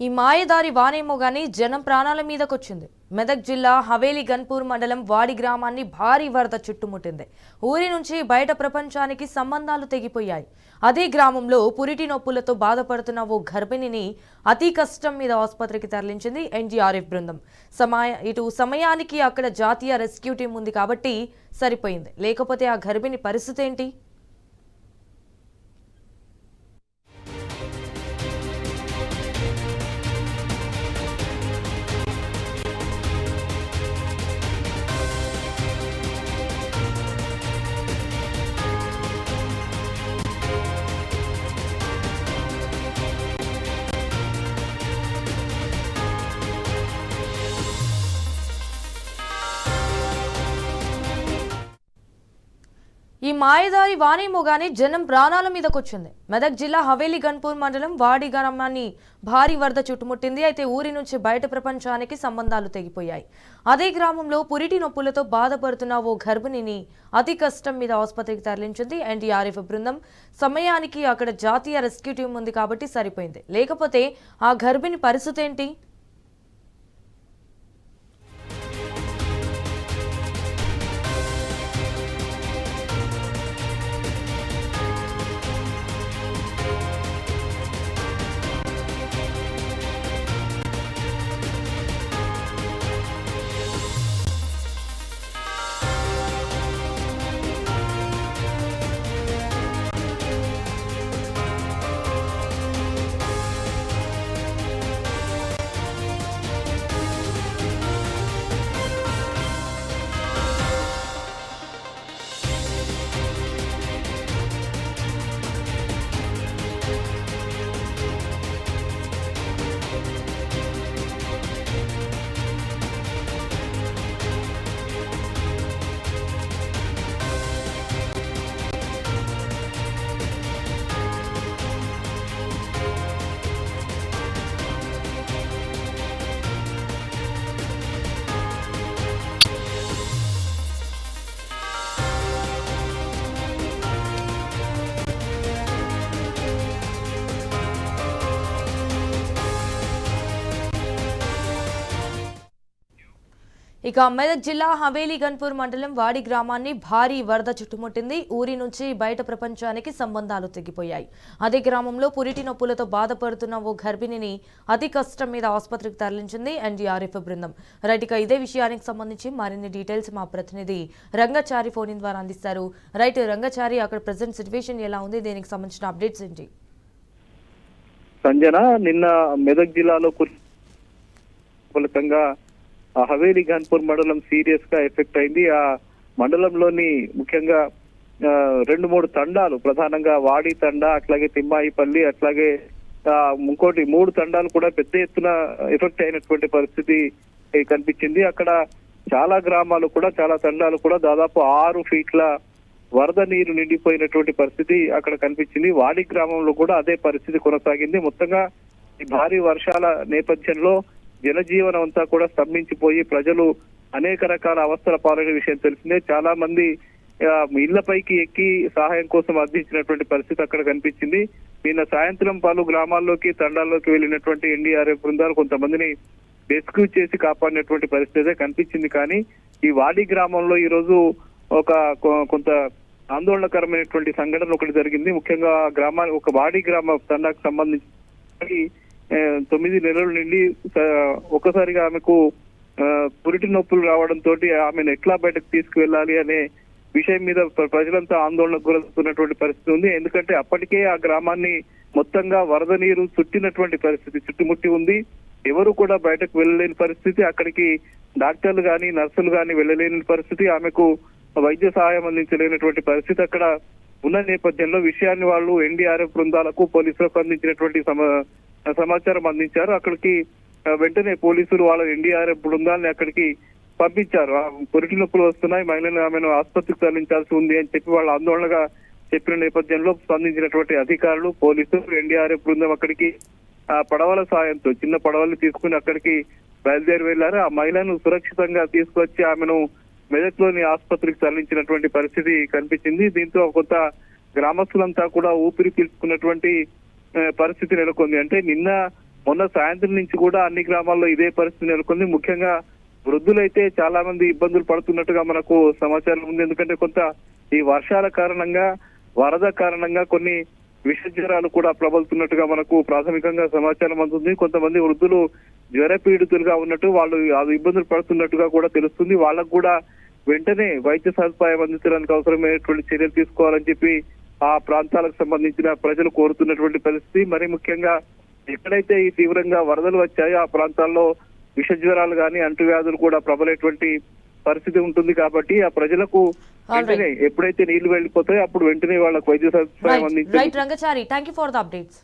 ఈ మాయదారి వానేమో గాని జనం ప్రాణాల మీదకొచ్చింది. మెదక్ జిల్లా హవేలి గన్పూర్ మండలం వాడి గ్రామాన్ని భారీ వరద చుట్టుముట్టింది. ఊరి నుంచి బయట ప్రపంచానికి సంబంధాలు తెగిపోయాయి. అదే గ్రామంలో పురిటి నొప్పులతో బాధపడుతున్న ఓ గర్భిణిని అతి కష్టం మీద ఆసుపత్రికి తరలించింది ఎన్డీఆర్ఎఫ్ బృందం. సమయానికి అక్కడ జాతీయ రెస్క్యూ టీం ఉంది కాబట్టి సరిపోయింది. లేకపోతే ఆ గర్భిణి పరిస్థితి ఏంటి? ఈ మాయదారి వానేమో గాని జనం ప్రాణాల మీదకొచ్చింది. మెదక్ జిల్లా హవేలి గన్పూర్ మండలం వాడి గ్రామాన్ని భారీ వరద చుట్టుముట్టింది. అయితే ఊరి నుంచి బయట ప్రపంచానికి సంబంధాలు తెగిపోయాయి. అదే గ్రామంలో పురిటి నొప్పులతో బాధపడుతున్న ఓ గర్భిణిని అతి కష్టం మీద ఆసుపత్రికి తరలించింది ఎన్డీఆర్ఎఫ్ బృందం. సమయానికి అక్కడ జాతీయ రెస్క్యూ టీం ఉంది కాబట్టి సరిపోయింది. లేకపోతే ఆ గర్భిణి పరిస్థితి ఏంటి? ఇక మెదక్ జిల్లా హవేలి గన్పూర్ మండలం వాడి గ్రామాన్ని భారీ వరద చుట్టుముట్టింది. ఊరి నుంచి బయట ప్రపంచానికి సంబంధాలు తెగిపోయాయి. అదే గ్రామంలో పురిటి నొప్పులతో బాధపడుతున్న ఓ గర్భిణిని అతి కష్టం మీద ఆసుపత్రికి తరలించింది ఎన్డీఆర్ఎఫ్ బృందం. రైట్, ఇక ఇదే విషయానికి సంబంధించి మరిన్ని డీటెయిల్స్ మా ప్రతినిధి రంగచారి ఫోన్ ఇన్ ద్వారా అందిస్తారు. రైట్ రంగచారి, అక్కడ ప్రెసెంట్ సిచ్యువేషన్ ఎలా ఉంది? దీనికి సంబంధించిన అప్డేట్స్ ఏంటి? సంజన, నిన్న మెదక్ జిల్లాలో ఫలితంగా హవేలి గన్పూర్ మండలం సీరియస్ గా ఎఫెక్ట్ అయింది. ఆ మండలంలోని ముఖ్యంగా 2-3 తండాలు, ప్రధానంగా వాడి తండా, అట్లాగే తిమ్మాయిపల్లి, అట్లాగే ఇంకోటి 3 తండాలు కూడా పెద్ద ఎత్తున ఎఫెక్ట్ అయినటువంటి పరిస్థితి కనిపించింది. అక్కడ చాలా గ్రామాలు కూడా, చాలా తండాలు కూడా దాదాపు 6 ఫీట్ల వరద నీరు నిండిపోయినటువంటి పరిస్థితి అక్కడ కనిపించింది. వాడి గ్రామంలో కూడా అదే పరిస్థితి కొనసాగింది. మొత్తంగా ఈ భారీ వర్షాల నేపథ్యంలో జనజీవనం అంతా కూడా స్తంభించిపోయి ప్రజలు అనేక రకాల అవస్థల పాలైన విషయం తెలిసిందే. చాలా మంది ఇళ్లపైకి ఎక్కి సహాయం కోసం అర్థించినటువంటి పరిస్థితి అక్కడ కనిపించింది. నిన్న సాయంత్రం పలు గ్రామాల్లోకి, తండాల్లోకి వెళ్ళినటువంటి ఎన్డీఆర్ఎఫ్ బృందాలు కొంతమందిని రెస్క్యూ చేసి కాపాడినటువంటి పరిస్థితి కనిపించింది. కానీ ఈ వాడి గ్రామంలో ఈ రోజు కొంత ఆందోళనకరమైనటువంటి సంఘటన ఒకటి జరిగింది. ముఖ్యంగా ఒక వాడి గ్రామ తండాకు సంబంధించి 9 నెలల నుండి ఒక్కసారిగా ఆమెకు పురిటి నొప్పులు రావడంతో ఆమెను ఎట్లా బయటకు తీసుకువెళ్ళాలి అనే విషయం మీద ప్రజలంతా ఆందోళనకు గురవుతున్నటువంటి పరిస్థితి ఉంది. ఎందుకంటే అప్పటికే ఆ గ్రామాన్ని మొత్తంగా వరద నీరు చుట్టుముట్టి ఉంది. ఎవరు కూడా బయటకు వెళ్ళలేని పరిస్థితి. అక్కడికి డాక్టర్లు కానీ, నర్సులు కానీ వెళ్ళలేని పరిస్థితి. ఆమెకు వైద్య సహాయం అందించలేనటువంటి పరిస్థితి అక్కడ ఉన్న నేపథ్యంలో విషయాన్ని వాళ్ళు ఎన్డీఆర్ఎఫ్ బృందాలకు, పోలీసులకు అందించినటువంటి సమాచారం అందించారు. అక్కడికి వెంటనే పోలీసులు వాళ్ళ ఎన్డీఆర్ఎఫ్ బృందాన్ని అక్కడికి పంపించారు. పురిటి నొప్పులు వస్తున్నాయి, ఆమెను ఆసుపత్రికి తరలించాల్సి ఉంది అని చెప్పి వాళ్ళు ఆందోళనగా చెప్పిన నేపథ్యంలో స్పందించినటువంటి అధికారులు, పోలీసులు, ఎన్డీఆర్ఎఫ్ బృందం అక్కడికి పడవల సాయంతో, చిన్న పడవల్ని తీసుకుని అక్కడికి బయలుదేరి వెళ్లారు. ఆ మహిళను సురక్షితంగా తీసుకొచ్చి ఆమెను మెదక్లోని ఆసుపత్రికి తరలించినటువంటి పరిస్థితి కనిపించింది. దీంతో కొంత గ్రామస్తులంతా కూడా ఊపిరి పీల్చుకున్నటువంటి పరిస్థితి నెలకొంది. అంటే నిన్న మొన్న సాయంత్రం నుంచి కూడా అన్ని గ్రామాల్లో ఇదే పరిస్థితి నెలకొంది. ముఖ్యంగా వృద్ధులైతే చాలా మంది ఇబ్బందులు పడుతున్నట్టుగా మనకు సమాచారం ఉంది. ఎందుకంటే కొంత ఈ వర్షాల కారణంగా, వరద కారణంగా కొన్ని విష జ్వరాలు కూడా ప్రబలుతున్నట్టుగా మనకు ప్రాథమికంగా సమాచారం అందుతుంది. కొంతమంది వృద్ధులు జ్వర పీడితులుగా ఉన్నట్టు, వాళ్ళు ఇబ్బందులు పడుతున్నట్టుగా కూడా తెలుస్తుంది. వాళ్ళకు కూడా వెంటనే వైద్య సదుపాయం అందించడానికి అవసరమైనటువంటి చర్యలు తీసుకోవాలని చెప్పి ఆ ప్రాంతాలకు సంబంధించిన ప్రజలు కోరుతున్నటువంటి పరిస్థితి. మరి ముఖ్యంగా ఎక్కడైతే ఈ తీవ్రంగా వరదలు వచ్చాయో ఆ ప్రాంతాల్లో విష జ్వరాలు కానీ అంటువ్యాధులు కూడా ప్రబలేటువంటి పరిస్థితి ఉంటుంది. కాబట్టి ఆ ప్రజలకు వెంటనే ఎప్పుడైతే నీళ్లు వెళ్ళిపోతాయో అప్పుడు వెంటనే వాళ్ళకు వైద్య సదుపాయం రైట్ అందించాలి. Rangachari, thank you for the updates.